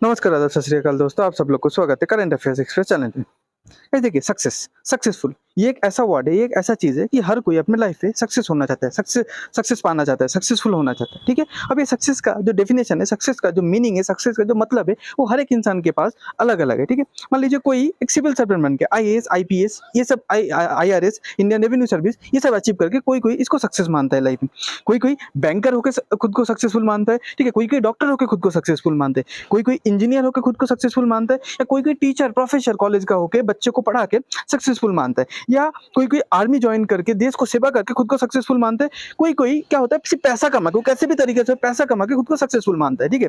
नमस्कार, आदाब, सत श्री अकाल दोस्तों, आप सब लोग को स्वागत है करंट अफेयर्स एक्सप्रेस चैनल में। गाइस देखिए, सक्सेसफुल ये एक ऐसा वर्ड है, ये एक ऐसा चीज़ है कि हर कोई अपने लाइफ में सक्सेस होना चाहता है, सक्सेस पाना चाहता है, सक्सेसफुल होना चाहता है, ठीक है? अब ये सक्सेस का जो डेफिनेशन है, सक्सेस का जो मीनिंग है, सक्सेस का जो मतलब है, वो हर एक इंसान के पास अलग-अलग है, ठीक है? मान लीजिए कोई एक सिविल सर्वेंट बन के आईएएस, आईपीएस ये सब आईआरएस, इंडियन रेवेन्यू सर्विस ये सब अचीव करके कोई-कोई इसको सक्सेस मानता है लाइफ में। कोई-कोई बैंकर होके खुद को सक्सेसफुल मानता है, ठीक है? कोई-कोई डॉक्टर होके खुद को सक्सेसफुल मानते हैं, कोई-कोई इंजीनियर होके खुद को सक्सेसफुल मानता है या कोई-कोई टीचर, प्रोफेसर कॉलेज का होके बच्चों को पढ़ा के सक्सेसफुल मानता है या कोई-कोई आर्मी जॉइन करके देश को सेवा करके खुद को सक्सेसफुल मानता है। कोई-कोई क्या होता है सिर्फ पैसा कमा के, वो कैसे भी तरीके से पैसा कमा के खुद को सक्सेसफुल मानता है, ठीक है?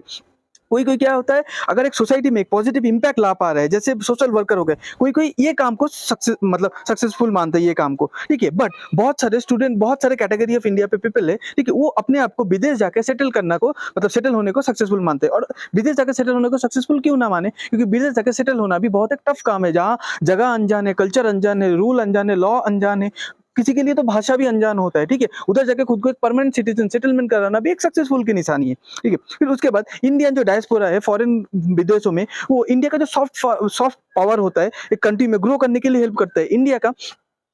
कोई-कोई क्या होता है अगर एक सोसाइटी में एक पॉजिटिव इम्पैक्ट ला पा रहा है, जैसे सोशल वर्कर हो गए, कोई-कोई ये काम को सक्सेसफुल मानता है ये काम को, ठीक है? बट बहुत सारे स्टूडेंट, बहुत सारे कैटेगरी ऑफ इंडिया पे पीपल है, ठीक है? वो अपने आप को विदेश जाके सेटल करना को सेटल होने को सक्सेसफुल मानते हैं और विदेश जाके सेटल होने को सक्सेसफुल क्यों ना माने? क्योंकि विदेश जाके सेटल होना भी बहुत एक टफ काम है, जहाँ जगह अनजान है, कल्चर अनजान है, रूल अनजान है, लॉ अनजान है, किसी के लिए तो भाषा भी अनजान होता है, ठीक है? उधर जाके खुद को एक परमानेंट सिटीजन सेटलमेंट कराना भी एक सक्सेसफुल की निशानी है, ठीक है? फिर उसके बाद इंडियन जो डायस्पोरा है फॉरेन विदेशों में, वो इंडिया का जो सॉफ्ट पावर होता है एक कंट्री में ग्रो करने के लिए हेल्प करता है। इंडिया का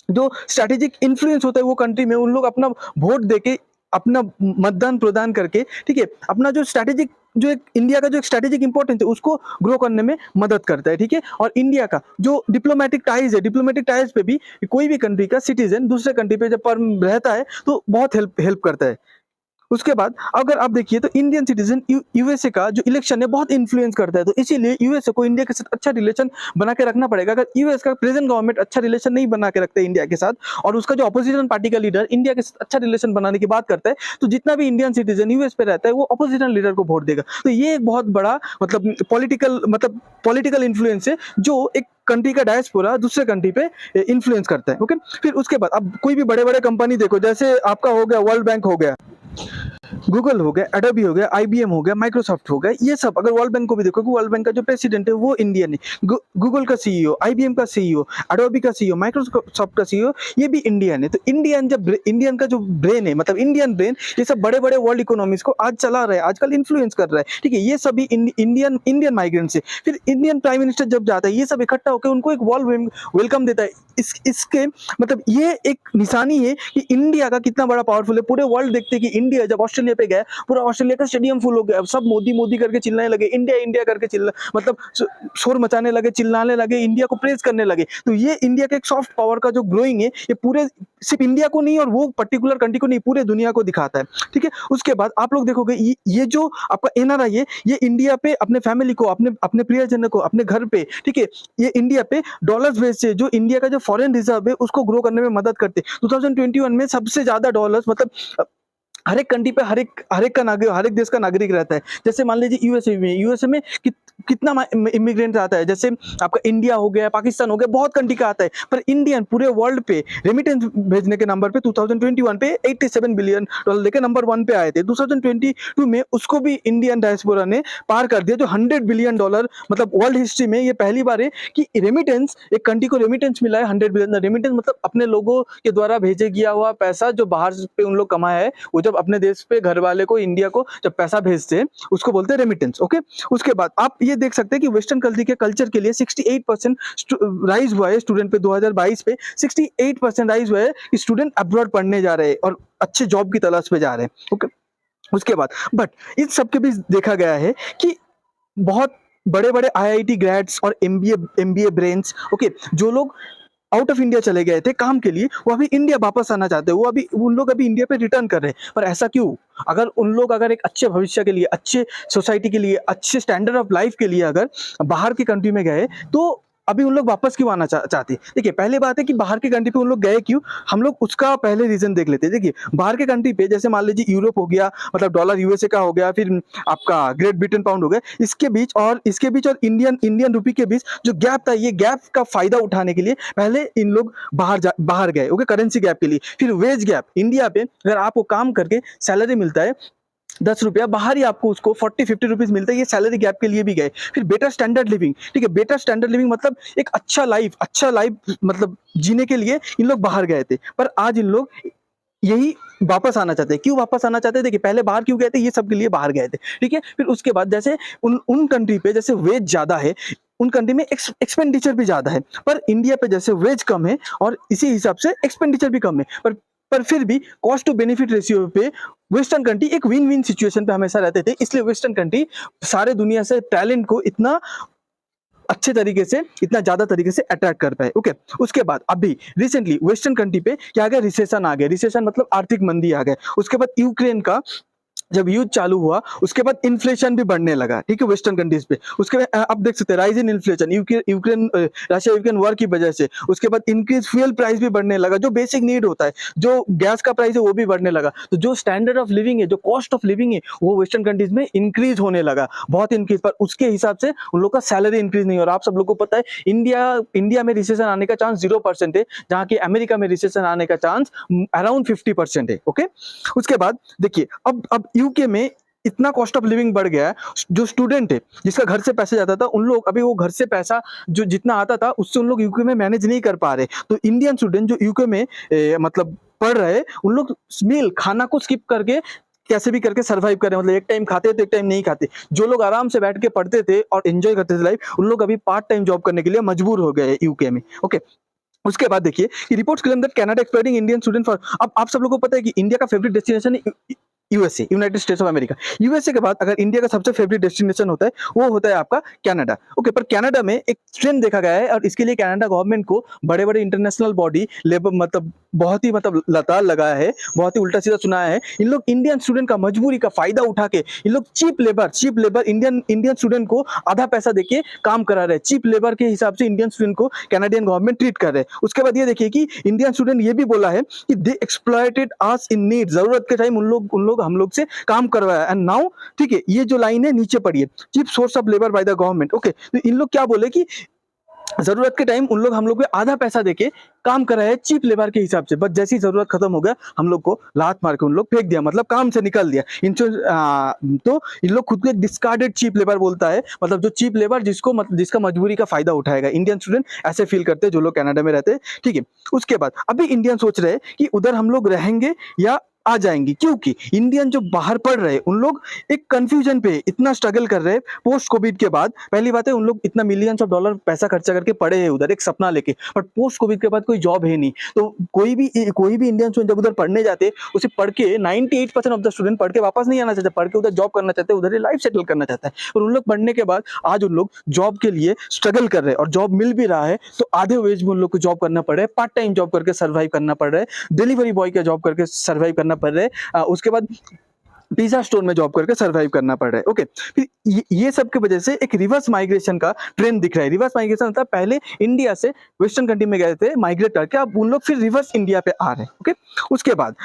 जो स्ट्रैटेजिक इन्फ्लुएंस होता है वो कंट्री में, उन लोग अपना वोट देके, अपना मतदान प्रदान करके, ठीक है, अपना जो स्ट्रैटेजिक जो एक इंडिया का जो एक स्ट्रैटेजिक इंपॉर्टेंस है उसको ग्रो करने में मदद करता है, ठीक है? और इंडिया का जो डिप्लोमेटिक टाइज है, डिप्लोमेटिक टाइज पे भी कोई भी कंट्री का सिटीजन दूसरे कंट्री पे जब परम रहता है तो बहुत हेल्प हेल्प करता है। उसके बाद अगर आप देखिए तो इंडियन सिटीजन यूएसए का जो इलेक्शन है बहुत इन्फ्लुएंस करता है, तो इसीलिए यूएसए को इंडिया के साथ अच्छा रिलेशन बना के रखना पड़ेगा। अगर यूएस का प्रेजेंट गवर्नमेंट अच्छा रिलेशन नहीं बना के रखता है इंडिया के साथ और उसका जो अपोजिशन पार्टी का लीडर इंडिया के साथ अच्छा रिलेशन बनाने की बात करता है, तो जितना भी इंडियन सिटीजन यूएस पे रहता है वो अपोजिशन लीडर को वोट देगा। तो ये एक बहुत बड़ा पॉलिटिकल इन्फ्लुएंस है जो एक कंट्री का डायस्पोरा दूसरे कंट्री पे इन्फ्लुएंस करता है, ओके? फिर उसके बाद अब कोई भी बड़े बड़े कंपनी देखो, जैसे आपका हो गया वर्ल्ड बैंक हो गया, गूगल हो गया, एडोबी हो गया, आईबीएम हो गया, माइक्रोसॉफ्ट हो गया, ये सब अगर वर्ल्ड बैंक को भी देखो कि वर्ल्ड बैंक का जो प्रेसिडेंट है वो इंडियन है, गूगल का सीईओ, आईबीएम का सीईओ, एडोबी का सीईओ, माइक्रोसॉफ्ट का सीईओ, ये भी इंडियन है। तो इंडियन का जो ब्रेन है, मतलब इंडियन ब्रेन, ये सब बड़े बड़े वर्ल्ड इकोनॉमीज को आज चला रहा है, आजकल इन्फ्लुएंस कर रहा है, ठीक है? ये सभी इंडियन माइग्रेंट्स है। फिर इंडियन प्राइम मिनिस्टर जब जाता है, ये सब इकट्ठा होकर उनको एक वार्म वेलकम देता है। इसके मतलब ये एक निशानी है कि इंडिया का कितना बड़ा पावरफुल है। पूरे वर्ल्ड देखते हैं कि इंडिया जब ऑस्ट्रेलिया पे गया, पूरा ऑस्ट्रेलिया का स्टेडियम फुल हो गया, सब मोदी मोदी करके चिल्लाने लगे, इंडिया इंडिया करके मतलब शोर मचाने लगे, चिल्लाने लगे, इंडिया को प्रेज करने लगे। तो ये इंडिया के एक सॉफ्ट पावर का जो ग्रोइंग है, ये पूरे सिर्फ इंडिया को नहीं और वो पर्टिकुलर कंट्री को नहीं, पूरे दुनिया को दिखाता है, ठीक है? उसके बाद आप लोग देखोगे ये जो आपका एनआरआई है, ये इंडिया पे अपने फैमिली को, अपने प्रियजनों को, अपने घर पे, ठीक है, ये इंडिया पे डॉलर्स भेजते हैं, जो इंडिया का जो फॉरेन रिजर्व है उसको ग्रो करने में मदद करते हैं। 2021 में सबसे ज्यादा डॉलर्स, मतलब हर एक कंट्री पे हर एक देश का नागरिक रहता है। जैसे मान लीजिए यूएसए में कितना इमिग्रेंट आता है, जैसे आपका इंडिया हो गया, पाकिस्तान हो गया, बहुत कंट्री का आता है, पर इंडियन पूरे वर्ल्ड पे रेमिटेंस भेजने के नंबर पे 2021 पे 87 बिलियन डॉलर लेके नंबर 1 पे आए थे। 2022 में उसको भी इंडियन डायस्पोरा ने पार कर दिया, जो 100 बिलियन डॉलर, मतलब वर्ल्ड हिस्ट्री में ये पहली बार है कि रेमिटेंस, एक कंट्री को रेमिटेंस मिला है 100 बिलियन। रेमिटेंस मतलब अपने लोगों के द्वारा भेजे गया हुआ पैसा जो बाहर पे उन लोग कमाया है, वो जब अपने देश पे घर वाले को, इंडिया को जब पैसा भेजते हैं उसको बोलते हैं रेमिटेंस, ओके? उसके बाद आप ये देख सकते हैं कि वेस्टर्न कल्चर के लिए 68% राइज हुआ है स्टूडेंट पे। 2022 पे 68% राइज हुआ है कि स्टूडेंट अब्रॉड पढ़ने जा रहे हैं और अच्छे जॉब की तलाश पे जा रहे हैं, ओके? उसके बाद बट इन सब के बीच देखा गया है कि बहुत बड़े बड़े आईआईटी ग्रेड्स और एमबीए ब्रेन्स, ओके, जो लोग आउट ऑफ इंडिया चले गए थे काम के लिए, वो अभी इंडिया वापस आना चाहते हैं, उन लोग अभी इंडिया पे रिटर्न कर रहे हैं। पर ऐसा क्यों? अगर उन लोग अगर एक अच्छे भविष्य के लिए, अच्छे सोसाइटी के लिए, अच्छे स्टैंडर्ड ऑफ लाइफ के लिए अगर बाहर की कंट्री में गए, तो अभी उन लोग वापस क्यों आना चाहते? देखिए, पहले बात है कि बाहर की कंट्री पे उन लोग गए क्यों, हम लोग उसका पहले रीजन देख लेते हैं। देखिए, बाहर के कंट्री पे जैसे मान लीजिए यूरोप हो गया, मतलब डॉलर यूएसए का हो गया, फिर आपका ग्रेट ब्रिटेन पाउंड हो गया, इसके बीच और इंडियन रूपी के बीच जो गैप था, ये गैप का फायदा उठाने के लिए पहले इन लोग बाहर गए, ओके, करेंसी गैप के लिए। फिर वेज गैप, इंडिया पे अगर आपको काम करके सैलरी मिलता है 10 रुपया, बाहर ही आपको उसको 40-50 रुपीज मिलता है, ये सैलरी गैप के लिए भी गए। फिर बेटर स्टैंडर्ड लिविंग, ठीक है, बेटर स्टैंडर्ड लिविंग मतलब एक अच्छा लाइफ मतलब जीने के लिए इन लोग बाहर गए थे, पर आज इन लोग यही वापस आना चाहते हैं। क्यों वापस आना चाहते हैं? देखिए पहले बाहर क्यों गए थे, ये सब के लिए बाहर गए थे, ठीक है। फिर उसके बाद जैसे उन उन कंट्री पे जैसे वेज ज्यादा है, उन कंट्री में एक्सपेंडिचर भी ज्यादा है, पर इंडिया पे जैसे वेज कम है और इसी हिसाब से एक्सपेंडिचर भी कम है, पर फिर भी कॉस्ट टू बेनिफिट रेशियो पे वेस्टर्न कंट्री एक विन विन सिचुएशन पे हमेशा रहते थे। इसलिए वेस्टर्न कंट्री सारे दुनिया से टैलेंट को इतना अच्छे तरीके से, इतना ज्यादा तरीके से अट्रैक्ट कर पाए। ओके, उसके बाद अभी रिसेंटली वेस्टर्न कंट्री पे क्या आ गया, रिसेशन आ गया। रिसेशन मतलब आर्थिक मंदी आ गया। उसके बाद यूक्रेन का जब युद्ध चालू हुआ, उसके बाद इन्फ्लेशन भी बढ़ने लगा, ठीक है, वेस्टर्न कंट्रीज पे। उसके बाद आप देख सकते हैं rise in inflation, Ukraine Russia Ukraine war की वजह से। उसके बाद इंक्रीज फ्यूल प्राइस भी बढ़ने लगा, जो बेसिक नीड होता है, जो गैस का प्राइस है वो भी बढ़ने लगा। तो जो स्टैंडर्ड ऑफ लिविंग है, जो कॉस्ट ऑफ लिविंग है, वो वेस्टर्न कंट्रीज में इंक्रीज होने लगा, बहुत इंक्रीज। पर उसके हिसाब से उन लोग का सैलरी इंक्रीज नहीं हो रहा। आप सब लोग को पता है इंडिया में रिसेशन आने का चांस 0% है, जहां की अमेरिका में रिसेशन आने का चांस अराउंड 50% है। ओके, उसके बाद देखिए अब यूके में इतना कॉस्ट ऑफ लिविंग बढ़ गया है। जो स्टूडेंट है जिसका घर से पैसे जाता था, उन लोग अभी वो घर से पैसा जो जितना आता था उससे उन लोग यूके में मैनेज नहीं कर पा रहे। तो इंडियन स्टूडेंट जो यूके में मतलब पढ़ रहे, उन लोग मील खाना को स्किप करके कैसे भी करके सरवाइव कर रहे हैं। मतलब एक टाइम खाते थे, एक टाइम नहीं खाते। जो लोग आराम से बैठ के पढ़ते थे और एंजॉय करते थे लाइफ, उन लोग अभी पार्ट टाइम जॉब करने के लिए मजबूर हो गए यूके में। ओके, उसके बाद देखिए कि reports claim that Canada exploiting Indian student for. अब आप सब लोगों को पता है कि इंडिया का फेवरेट डेस्टिनेशन है USA, United states of America. USA के बाद अगर इंडिया का सबसे फेवरेट डेस्टिनेशन होता है, वो होता है आपका कनाडा। ओके, पर कनाडा में एक ट्रेंड देखा गया है और इसके लिए कनाडा गवर्नमेंट को बड़े बड़े इंटरनेशनल बॉडी लेबर मतलब बहुत ही लताड़ लगाया है, बहुत ही उल्टा सीधा सुनाया है। इन लोग इंडियन स्टूडेंट का मजबूरी का फायदा उठा के इन लोग चीप लेबर इंडियन स्टूडेंट को आधा पैसा देके काम करा रहे हैं। चीप लेबर के हिसाब से इंडियन स्टूडेंट को कैनेडियन गवर्नमेंट ट्रीट कर रहे हैं। उसके बाद ये देखिए कि इंडियन स्टूडेंट ये भी बोला है कि दे एक्सप्लॉइटेड अस इन नीड, जरूरत के टाइम उन लोग हम लोग से काम करवाया एंड नाउ, ठीक है, ये जो लाइन है नीचे पढ़िए, cheap source of labour by the government. Okay, तो इन लोग क्या बोले कि जरूरत के टाइम उन लोग हम लोग को आधा पैसा देके काम कराया चीप लेबर के हिसाब से, बट जैसी जरूरत खत्म हो गया हम लोग को लात मार के उन लोग फेंक दिया, मतलब काम से निकल दिया। तो इन लोग खुद को डिस्कार्डेड चीप लेबर बोलता है, मतलब जो चीप लेबर जिसका मजबूरी का फायदा उठाएगा। इंडियन स्टूडेंट ऐसे फील करते हैं जो लोग कनाडा में रहते हैं, ठीक है। उसके बाद अभी इंडियन सोच रहे हैं कि उधर हम लोग रहेंगे या आ जाएंगे, क्योंकि इंडियन जो बाहर पढ़ रहे उन लोग एक कंफ्यूजन पे इतना स्ट्रगल कर रहे हैं पोस्ट कोविड के बाद। पहली बात है उन लोग इतना मिलियंस ऑफ डॉलर पैसा खर्चा करके पढ़े हैं उधर एक सपना लेके, बट पोस्ट कोविड के बाद कोई जॉब है नहीं। तो कोई भी इंडियन स्टूडेंट जब उधर पढ़ने जाते उसे पढ़ के 98% ऑफ द स्टूडेंट पढ़ के वापस नहीं आना चाहते, पढ़ के उधर जॉब करना चाहते, उधर लाइफ सेटल करना चाहता है। और उन लोग पढ़ने के बाद आज उन लोग जॉब के लिए स्ट्रगल कर रहे हैं और जॉब मिल भी रहा है, तो आधे वेज में उन लोग को जॉब करना पड़ रहा है, पार्ट टाइम जॉब करके सर्वाइव करना पड़ रहा है, डिलीवरी बॉय का जॉब करके सर्वाइव करना पड़ रहा है, उसके बाद पिज्जा स्टोर में जॉब करके सरवाइव करना पड़ रहा है। ओके, फिर ये सब की वजह से एक रिवर्स माइग्रेशन का ट्रेंड दिख रहा है। रिवर्स माइग्रेशन होता है पहले इंडिया से वेस्टर्न कंट्री में गए थे माइग्रेट करके, अब उन लोग फिर रिवर्स इंडिया पे आ रहे हैं। ओके, उसके बाद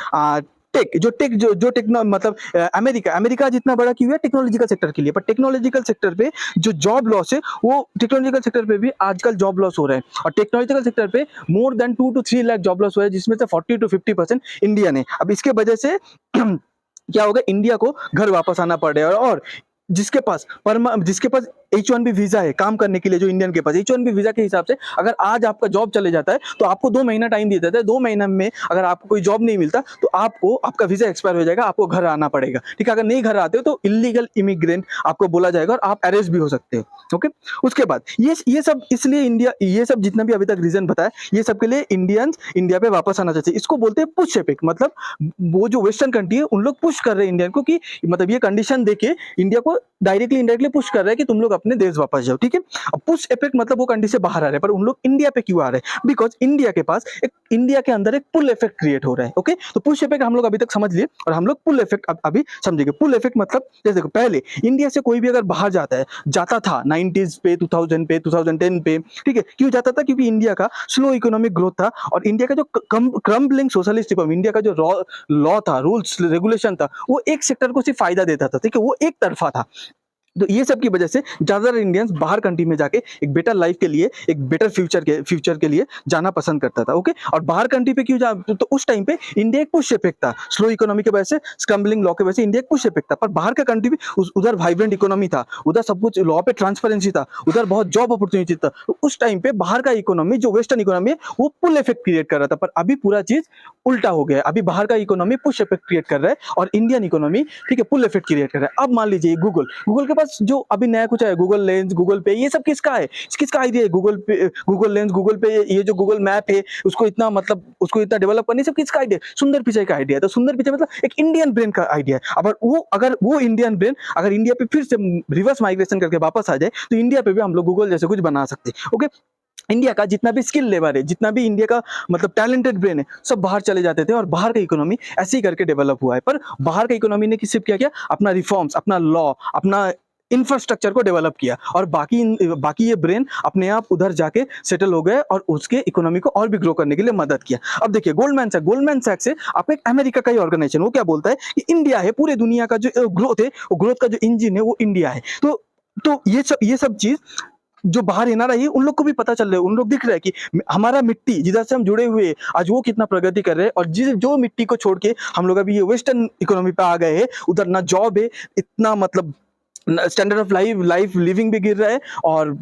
मतलब अमेरिका जितना बड़ा क्यों है टेक्नोलॉजिकल सेक्टर के लिए, पर टेक्नोलॉजिकल सेक्टर पे जो जॉब लॉस है वो टेक्नोलॉजिकल सेक्टर पे भी आजकल जॉब लॉस हो रहा है, और टेक्नोलॉजिकल सेक्टर पे more than 2 to 3 lakh job loss हुआ है, जिसमें से 40 to 50% इंडियन है। अब इसके वजह से क्या होगा, इंडिया को घर वापस आना पड़ रहा है। और जिसके पास H1B वीजा है काम करने के लिए, जो इंडियन के पास H1B वीजा के हिसाब से अगर आज आपका जॉब चले जाता है तो आपको 2 महीना टाइम दिया जाता है। 2 महीने में अगर आपको कोई जॉब नहीं मिलता तो आपका वीजा एक्सपायर हो जाएगा, आपको घर आना पड़ेगा, ठीक है। अगर नहीं घर आते हो तो इलीगल इमिग्रेंट आपको बोला जाएगा और आप अरेस्ट भी हो सकते हो। ओके, उसके बाद ये सब इसलिए इंडिया, ये सब जितना भी अभी तक रीजन बताया, ये सब के लिए इंडियंस इंडिया पे वापस आना चाहते हैं। इसको बोलते हैं पुश इफेक्ट, मतलब वो जो वेस्टर्न कंट्री है उन लोग पुश कर रहे हैं इंडियन को, कि मतलब ये कंडीशन देके इंडिया को डायरेक्टली इनडायरेक्टली पुश कर रहा है कि तुम लोग अपने देश वापस जाओ, ठीक है। अब पुश इफेक्ट मतलब वो कंट्री से बाहर आ रहे हैं, पर उन लोग इंडिया पे क्यों आ रहे हैं? बिकॉज इंडिया के अंदर एक पुल इफेक्ट क्रिएट हो रहा है। ओके, तो पुश इफेक्ट हम लोग अभी तक समझ लिए और हम लोग पुल इफेक्ट अभी समझेंगे। पुल इफेक्ट मतलब जैसे देखो, पहले इंडिया से कोई भी अगर बाहर जाता था 90s पे, 2000 पे, 2010 पे, ठीक है। क्यों जाता था? क्योंकि इंडिया का स्लो इकोनॉमिक ग्रोथ था और इंडिया का जो क्रम्बलिंग सोशलिस्ट इकोनॉमी, इंडिया का जो लॉ था, रूल्स रेगुलेशन था, वो एक सेक्टर को सिर्फ फायदा देता था, ठीक है, वो एक तरफा था। तो ये सब की वजह से ज़्यादातर इंडियंस बाहर कंट्री में जाके एक बेटर लाइफ के लिए, एक बेटर फ्यूचर के लिए जाना पसंद करता था, ओके। और बाहर कंट्री पे क्यों जा, तो उस टाइम पे इंडिया एक पुश इफेक्ट था, स्लो इकोनॉमी की वजह से, स्क्रम्बलिंग लॉ की वजह से इंडिया एक पुश इफेक्ट था। पर बाहर का कंट्री भी उधर वाइब्रेंट इकोनॉमी था, उधर सब कुछ लॉ पे ट्रांसपेरेंसी था, उधर बहुत जॉब अपॉर्चुनिटी था। तो उस टाइम पे बाहर का इकोनॉमी, जो वेस्टर्न इकोनॉमी है, वो पुल इफेक्ट क्रिएट कर रहा था। पर अभी पूरा चीज उल्टा हो गया है। अभी बाहर का इकोनॉमी पुश इफेक्ट क्रिएट कर रहा है और इंडियन इकोनॉमी, ठीक है, पुल इफेक्ट क्रिएट कर रहा है। अब मान लीजिए गूगल, गूगल के पास जो अभी नया कुछ है, गूगल लेंस, गूगल पे, ये सब किसका है, किसका आइडिया है? गूगल पे, गूगल लेंस, गूगल पे, ये जो गूगल मैप है, उसको इतना मतलब उसको इतना डेवलप करने, सब किसका आइडिया है? सुंदर पिचाई का आइडिया है। तो सुंदर पिचाई मतलब एक इंडियन ब्रेन का आइडिया है। अगर वो इंडियन ब्रेन अगर इंडिया पे फिर से रिवर्स माइग्रेशन करके वापस आ जाए, तो इंडिया पे भी हम लोग गूगल जैसे कुछ बना सकते हैं, ओके। इंडिया का जितना भी स्किल लेबर है, जितना भी इंडिया का मतलब टैलेंटेड ब्रेन है, सब बाहर चले जाते थे और बाहर का इकोनॉमी ऐसे ही करके डेवलप हुआ है। पर बाहर का इकोनॉमी ने सिर्फ क्या किया, अपना रिफॉर्म्स, अपना लॉ, अपना इंफ्रास्ट्रक्चर को डेवलप किया, और बाकी ये ब्रेन अपने आप उधर जाके सेटल हो गए और उसके इकोनॉमी को और भी ग्रो करने के लिए मदद किया। अब देखिए गोल्डमैन सैक्स से आपको एक अमेरिका का ही ऑर्गेनाइजेशन, वो क्या बोलता है कि इंडिया है, पूरे दुनिया का जो ग्रोथ है, वो ग्रोथ का जो इंजन है वो इंडिया है। तो ये सब चीज जो बाहर एनआरआई है, उन लोग को भी पता चल रहा है, उन लोग दिख रहा है कि हमारा मिट्टी जिधर से हम जुड़े हुए हैं, आज वो कितना प्रगति कर रहे हैं। और जो मिट्टी को छोड़ के हम लोग अभी ये वेस्टर्न इकोनॉमी पे आ गए हैं, उधर ना जॉब है, इतना मतलब स्टैंडर्ड ऑफ लाइफ लिविंग भी गिर रहा है, और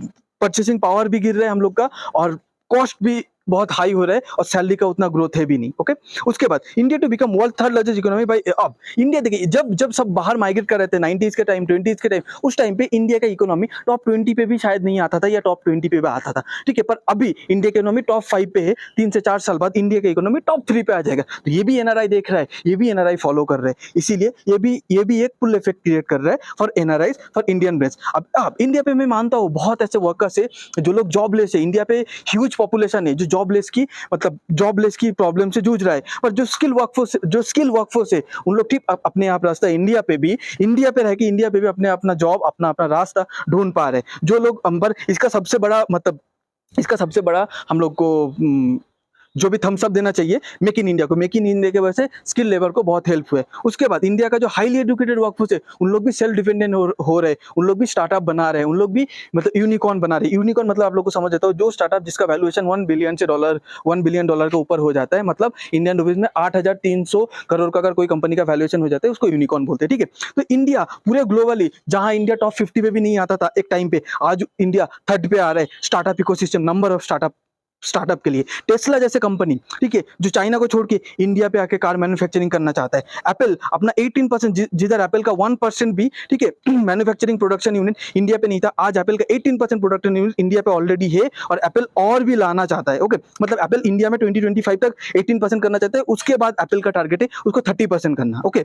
परचेसिंग पावर भी गिर रहा है हम लोग का, और कॉस्ट भी बहुत हाई हो रहा है, और सैलरी का उतना ग्रोथ है भी नहीं, ओके। उसके बाद India to become world third largest economy by, अब इंडिया देखिए, जब जब सब बाहर माइग्रेट कर रहे थे 90s के टाइम, 20s के टाइम, उस टाइम पे इंडिया का इकोनॉमी टॉप 20 पे भी शायद नहीं आता था, या टॉप 20 पे भी आता था, ठीक है। पर अभी इंडिया की इकोनॉमी टॉप 5 पे है, 3 से 4 साल बाद इंडिया की इकोनॉमी टॉप 3 पे आ जाएगा। तो ये भी एनआरआई देख रहा है, ये भी एनआरआई फॉलो कर रहे हैं, इसीलिए ये भी एक पुल इफेक्ट क्रिएट कर रहा है for NRI, for Indian brains. अब इंडिया पे मैं मानता हूँ बहुत ऐसे वर्कर्स है जो लोग जॉबलेस है, इंडिया पे ह्यूज पॉपुलेशन है जो जॉबलेस की प्रॉब्लम से जूझ रहा है। पर जो स्किल वर्कफोर्स है, उन लोग ठीक अपने आप रास्ता इंडिया पे रह के इंडिया पे भी अपना जॉब, अपना रास्ता ढूंढ पा रहे हैं। जो लोग अंबर, इसका सबसे बड़ा हम लोग को जो भी थम्स अप देना चाहिए मेक इन इंडिया को। मेक इन इंडिया की वजह से स्किल लेबर को बहुत हेल्प हुआ है। उसके बाद इंडिया का जो हाईली एजुकेटेड वर्कफोर्स है, उन लोग भी सेल्फ डिपेंडेंट हो रहे हैं, उन लोग भी स्टार्टअप बना रहे हैं, उन लोग भी मतलब यूनिकॉर्न बना रहे हैं। यूनिकॉर्न मतलब आप लोग को समझ जाता हो, जो स्टार्टअप जिसका वैल्यूएशन $1 बिलियन के ऊपर हो जाता है, मतलब इंडियन रुपीज में 8,300 करोड़ का अगर कोई कंपनी का वैल्यूएशन हो जाता है, उसको यूनिकॉर्न बोलते हैं, ठीक है। तो इंडिया पूरे ग्लोबली, जहां इंडिया टॉप 50 पे भी नहीं आता था एक टाइम पे, आज इंडिया थर्ड पे आ रहा है startup ecosystem, number of startup के लिए। टेस्ला जैसे कंपनी, ठीक है, जो चाइना को छोड़ के इंडिया पे आके कार मैन्युफैक्चरिंग करना चाहता है। एप्पल अपना 18%, जिधर एप्पल का 1% भी, ठीक है, मैन्युफैक्चरिंग प्रोडक्शन यूनिट इंडिया पे नहीं था, आज एप्पल का 18% प्रोडक्शन यूनिट इंडिया पे ऑलरेडी है, और एप्पल और भी लाना चाहता है, ओके। मतलब एप्पल इंडिया में 2025 तक 18% करना चाहता है, उसके बाद एप्पल का टारगेट है उसको 30% करना, ओके।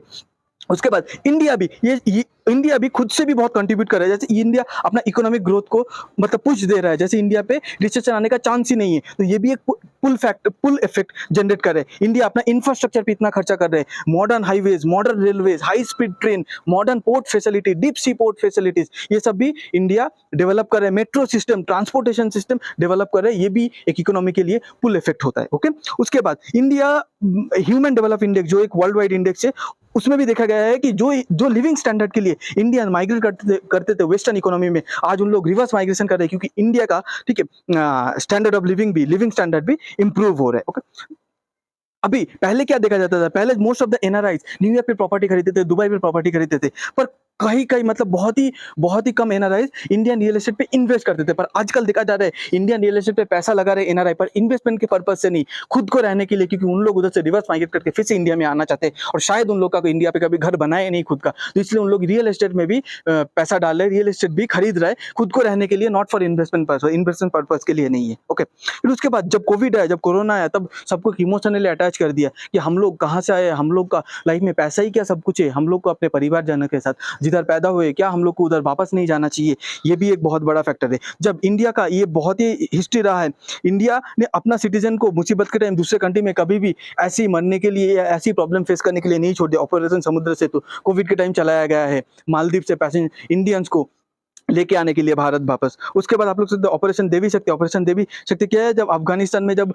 उसके बाद इंडिया भी खुद से भी बहुत कंट्रीब्यूट कर रहा है। जैसे इंडिया अपना इकोनॉमिक ग्रोथ को मतलब पुश दे रहा है, जैसे इंडिया पे रिसेशन आने का चांस ही नहीं है, तो ये भी एक पुल इफेक्ट जनरेट कर रहे हैं। इंडिया अपना इंफ्रास्ट्रक्चर पे इतना खर्चा कर रहे हैं, modern highways, modern railways, high speed train, modern port facility, deep sea port facilities, ये सब भी इंडिया डेवलप कर रहे हैं। Metro system, transportation system develop कर रहे हैं, ये भी एक इकोनॉमी के लिए पुल इफेक्ट होता है, ओके। उसके बाद इंडिया ह्यूमन डेवलप इंडेक्स, जो एक वर्ल्ड वाइड इंडेक्स है, उसमें भी देखा गया है कि जो लिविंग स्टैंडर्ड के लिए इंडियन माइग्रेट करते थे वेस्टर्न इकोनॉमी में, आज उन लोग रिवर्स माइग्रेशन कर रहे हैं, क्योंकि इंडिया का, ठीक है, स्टैंडर्ड ऑफ लिविंग स्टैंडर्ड भी इंप्रूव हो रहा है, ओके। अभी पहले क्या देखा जाता था, पहले most of the NRIs New York पे प्रॉपर्टी खरीदते थे, दुबई पे प्रॉपर्टी खरीदते थे, पर कहीं मतलब बहुत ही कम एनआरआईज इंडियन रियल एस्टेट पे इन्वेस्ट करते थे। पर आजकल देखा जा रहा है इंडियन रियल एस्टेट पे पैसा लगा रहे एनआरआई, पर इन्वेस्टमेंट के पर्पज से नहीं, खुद को रहने के लिए, क्योंकि उन लोग उधर से रिवर्स माइग्रेट करके फिर से इंडिया में आना चाहते हैं, और शायद उन लोग का इंडिया पे कभी घर बनाए नहीं खुद का, तो इसलिए उन लोग रियल एस्टेट में भी पैसा डाल रहे हैं, रियल एस्टेट भी खरीद रहा है खुद को रहने के लिए, नॉट फॉर इन्वेस्टमेंट पर्पज के लिए नहीं है, ओके। फिर उसके बाद जब कोविड आया, जब कोरोना आया, तब सबको इमोशनली अटैच कर दिया कि हम लोग कहाँ से आए, हम लोग का लाइफ में पैसा ही क्या सब कुछ है, हम लोग को अपने परिवारजनों के साथ जिधर पैदा हुए, क्या हम लोग को उधर वापस नहीं जाना चाहिए। ये भी एक बहुत बड़ा फैक्टर है। जब इंडिया का ये बहुत ही हिस्ट्री रहा है, इंडिया ने अपना सिटीजन को मुसीबत के टाइम दूसरे कंट्री में कभी भी ऐसी मरने के लिए या ऐसी प्रॉब्लम फेस करने के लिए नहीं छोड़ दिया। ऑपरेशन समुद्र से तो कोविड के टाइम चलाया गया है, मालदीव से पैसेंजर इंडियंस को लेके आने के लिए भारत वापस। उसके बाद आप लोग सोचते ऑपरेशन देवी शक्ति। ऑपरेशन देवी शक्ति क्या है? जब अफगानिस्तान में जब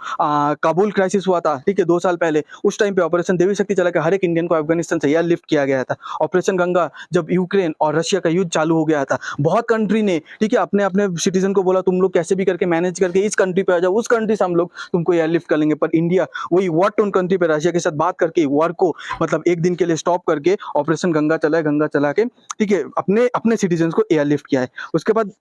काबुल क्राइसिस हुआ था, ठीक है, 2 साल पहले, उस टाइम पे ऑपरेशन देवी शक्ति चला के हर एक इंडियन को अफगानिस्तान से एयर लिफ्ट किया गया था। ऑपरेशन गंगा, जब यूक्रेन और रशिया का युद्ध चालू हो गया था, बहुत कंट्री ने, ठीक है, अपने अपने सिटीजन को बोला तुम लोग कैसे भी करके मैनेज करके इस कंट्री पे आ जाओ, उस कंट्री से हम लोग तुमको एयर लिफ्ट कर लेंगे। पर इंडिया वही वॉर टोन कंट्री पे रशिया के साथ बात करके वॉर को मतलब एक दिन के लिए स्टॉप करके ऑपरेशन गंगा चला, गंगा चला के, ठीक है, अपने अपने सिटीजन को एयर लिफ्ट किया है। उसके बाद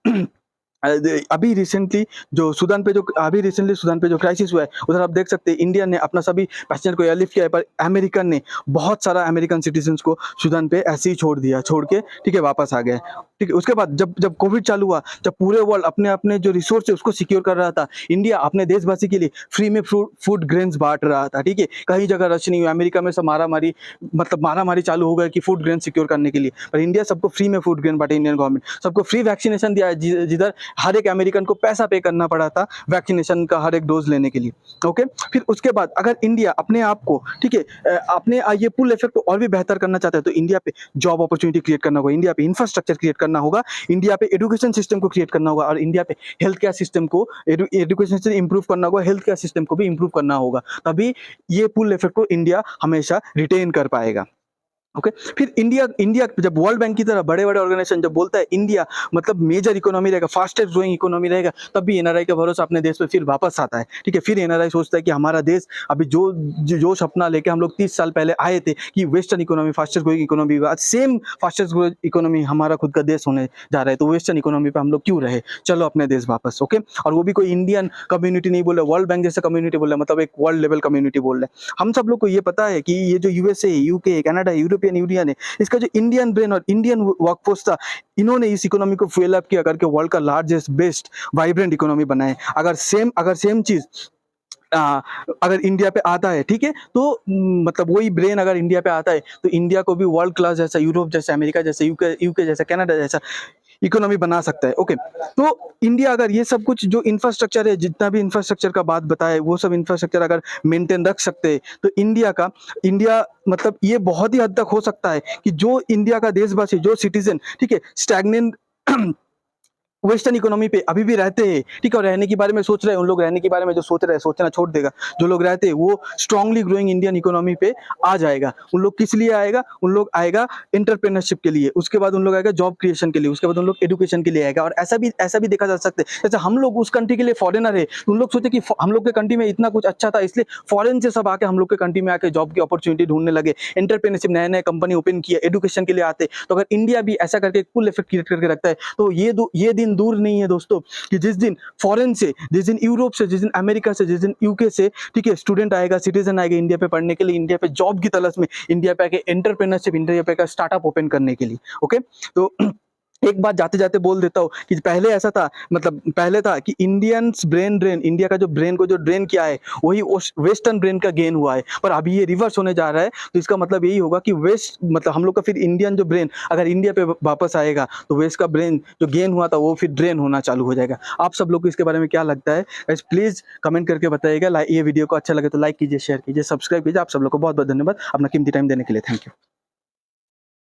अभी रिसेंटली सूडान पे जो क्राइसिस हुआ है, उधर आप देख सकते हैं इंडिया ने अपना सभी पैसेंजर को एयरलिफ्ट किया है, पर अमेरिकन ने बहुत सारा अमेरिकन सिटीजन्स को सूडान पे ऐसे ही छोड़ दिया, छोड़ के, ठीक है, वापस आ गए। ठीक है, उसके बाद जब जब कोविड चालू हुआ, जब पूरे वर्ल्ड अपने अपने जो रिसोर्स है उसको सिक्योर कर रहा था, इंडिया अपने देशवासी के लिए फ्री में फूड ग्रेन्स बांट रहा था। ठीक है, कहीं जगह रश नहीं हुआ। अमेरिका में सब मारामारी चालू हो गया कि फूड ग्रेन सिक्योर करने के लिए, पर इंडिया सबको फ्री में फूड ग्रेन बांटे। इंडियन गवर्नमेंट सबको फ्री वैक्सीनेशन दिया है, जिधर हर एक अमेरिकन को पैसा पे करना पड़ा था वैक्सीनेशन का हर एक डोज लेने के लिए। ओके, फिर उसके बाद अगर इंडिया अपने आप को, ठीक है, अपने ये पुल इफेक्ट को और भी बेहतर करना चाहता है, तो इंडिया पे जॉब अपॉर्चुनिटी क्रिएट करना होगा, इंडिया पे इंफ्रास्ट्रक्चर क्रिएट करना होगा, इंडिया पे एजुकेशन सिस्टम को क्रिएट करना होगा, और इंडिया पे हेल्थ केयर सिस्टम को, एजुकेशन सिस्टम इंप्रूव करना होगा, हेल्थ केयर सिस्टम को भी इंप्रूव करना होगा, तभी ये पुल इफेक्ट को इंडिया हमेशा रिटेन कर पाएगा। ओके, फिर इंडिया जब वर्ल्ड बैंक की तरह बड़े बड़े ऑर्गेनाइजेशन जब बोलता है इंडिया मतलब मेजर इकोनॉमी रहेगा, फास्टेस्ट ग्रोइंग इकोनॉमी रहेगा, तब भी एनआरआई का भरोसा अपने देश पे फिर वापस आता है। ठीक है, फिर एनआरआई सोचता है कि हमारा देश अभी जो सपना लेके हम लोग 30 साल पहले आए थे कि western economy fastest growing economy होगा, आज सेम फास्टेस्ट ग्रोइंग इकोनॉमी हमारा खुद का देश होने जा रहा है, तो वेस्टर्न इकोनॉमी पे हम लोग क्यों रहे, चलो अपने देश वापस। ओके, और वो भी कोई इंडियन कम्युनिटी नहीं बोल रहा, वर्ल्ड बैंक जैसा कम्युनिटी बोल रहा है, मतलब एक वर्ल्ड लेवल कम्युनिटी बोल रहा है। हम सब लोग को ये पता है कि ये जो USA, UK, Canada, European union है, इसका जो इंडियन ब्रेन और इंडियन वर्कफोर्स था, इन्होंने इस इकोनॉमी को फुएल अप किया करके वर्ल्ड का लार्जेस्ट बेस्ट वाइब्रेंट इकोनॉमी बनाए। अगर सेम चीज अगर इंडिया पे आता है, ठीक है, तो मतलब वही ब्रेन अगर इंडिया पे आता है, तो इंडिया को भी वर्ल्ड क्लास जैसा, यूरोप जैसा, अमेरिका जैसा, यूके जैसा, कनाडा जैसा इकोनॉमी बना सकता है। ओके, तो इंडिया अगर ये सब कुछ जो इंफ्रास्ट्रक्चर है, जितना भी इंफ्रास्ट्रक्चर का बात बताए, वो सब इंफ्रास्ट्रक्चर अगर मेंटेन रख सकते हैं, तो इंडिया मतलब ये बहुत ही हद तक हो सकता है कि जो इंडिया का देशवासी, जो सिटीजन, ठीक है, स्टैग्नेंट वेस्टर्न इकोनॉमी पे अभी भी रहते हैं, ठीक है, और रहने के बारे में सोच रहे हैं, उन लोग रहने के बारे में जो सोच रहे हैं, सोचना छोड़ देगा। जो लोग रहते हैं वो स्ट्रांगली ग्रोइंग इंडियन इकोनॉमी पे आ जाएगा। उन लोग किस लिए आएगा? उन लोग आएगा एंटरप्रेन्योरशिप के लिए, उसके बाद उन लोग आएगा जॉब क्रिएशन के लिए, उसके बाद उन लोग एजुकेशन के लिए आएगा। और ऐसा भी देखा जा सकता है, जैसे हम लोग उस कंट्री के लिए फॉरेनर है, उन लोग सोचे कि हम लोग के कंट्री में इतना कुछ अच्छा था, इसलिए फॉरेन से सब आके हम लोग के कंट्री में आके जॉब की अपॉर्चुनिटी ढूंढने लगे, एंटरप्रेन्योरशिप, नए नए कंपनी ओपन किया, एजुकेशन के लिए आते। तो अगर इंडिया भी ऐसा करके पुल इफेक्ट क्रिएट करके रखता है, तो ये दिन दूर नहीं है दोस्तों कि जिस दिन फॉरेन से, जिस दिन यूरोप से, जिस दिन अमेरिका से, जिस दिन यूके से, ठीक है, स्टूडेंट आएगा, सिटीजन आएगा इंडिया पे पढ़ने के लिए, इंडिया पे जॉब की तलाश में, इंडिया पे आके एंटरप्रेन्योरशिप, इंडिया पे स्टार्टअप ओपन करने के लिए। ओके, तो एक बात जाते जाते बोल देता हूँ कि पहले ऐसा था, मतलब पहले था कि इंडियंस ब्रेन ड्रेन, इंडिया का जो ब्रेन को जो ड्रेन किया है वही वेस्टर्न ब्रेन का गेन हुआ है, पर अभी ये रिवर्स होने जा रहा है। तो इसका मतलब यही होगा कि वेस्ट मतलब हम लोग का फिर इंडियन जो ब्रेन अगर इंडिया पे वापस आएगा, तो वेस्ट का ब्रेन जो गेन हुआ था वो फिर ड्रेन होना चालू हो जाएगा। आप सब लोग को इसके बारे में क्या लगता है गाइस, प्लीज कमेंट करके बताइएगा। ये वीडियो को अच्छा लगे तो लाइक कीजिए, शेयर कीजिए, सब्सक्राइब कीजिए। आप सब लोग को बहुत बहुत धन्यवाद अपना कीमती टाइम देने के लिए। Thank you.